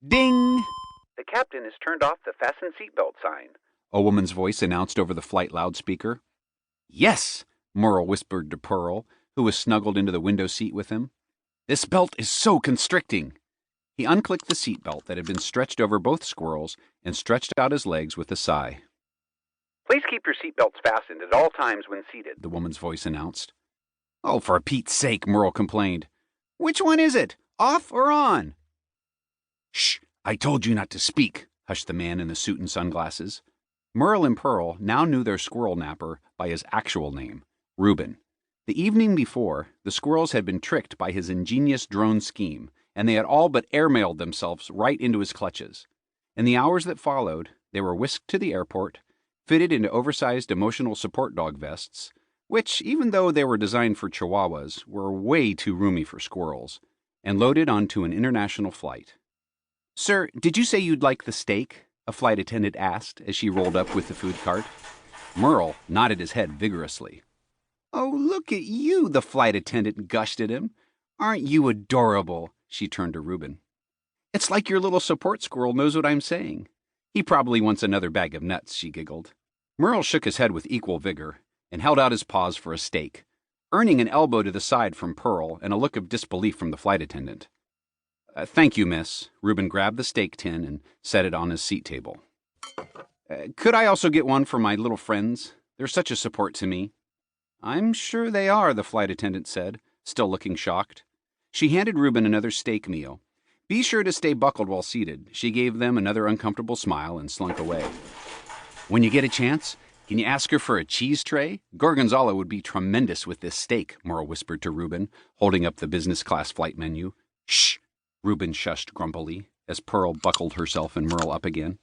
Ding! The captain has turned off the fasten seatbelt sign, a woman's voice announced over the flight loudspeaker. Yes, Merle whispered to Pearl, who was snuggled into the window seat with him. This belt is so constricting. He unclicked the seatbelt that had been stretched over both squirrels and stretched out his legs with a sigh. Please keep your seatbelts fastened at all times when seated, the woman's voice announced. Oh, for Pete's sake, Merle complained. Which one is it, off or on? Shh, I told you not to speak, hushed the man in the suit and sunglasses. Merle and Pearl now knew their squirrelnapper by his actual name, Reuben. The evening before, the squirrels had been tricked by his ingenious drone scheme, and they had all but airmailed themselves right into his clutches. In the hours that followed, they were whisked to the airport, fitted into oversized emotional support dog vests, which, even though they were designed for chihuahuas, were way too roomy for squirrels, and loaded onto an international flight. Sir, did you say you'd like the steak? A flight attendant asked as she rolled up with the food cart. Merle nodded his head vigorously. Oh, look at you, the flight attendant gushed at him. Aren't you adorable? She turned to Reuben. It's like your little support squirrel knows what I'm saying. He probably wants another bag of nuts, she giggled. Merle shook his head with equal vigor and held out his paws for a steak, earning an elbow to the side from Pearl and a look of disbelief from the flight attendant. Thank you, miss. Reuben grabbed the steak tin and set it on his seat table. Could I also get one for my little friends? They're such a support to me. I'm sure they are, the flight attendant said, still looking shocked. She handed Reuben another steak meal. Be sure to stay buckled while seated. She gave them another uncomfortable smile and slunk away. When you get a chance, can you ask her for a cheese tray? Gorgonzola would be tremendous with this steak, Merle whispered to Reuben, holding up the business class flight menu. Shh! Reuben shushed grumpily as Pearl buckled herself and Merle up again.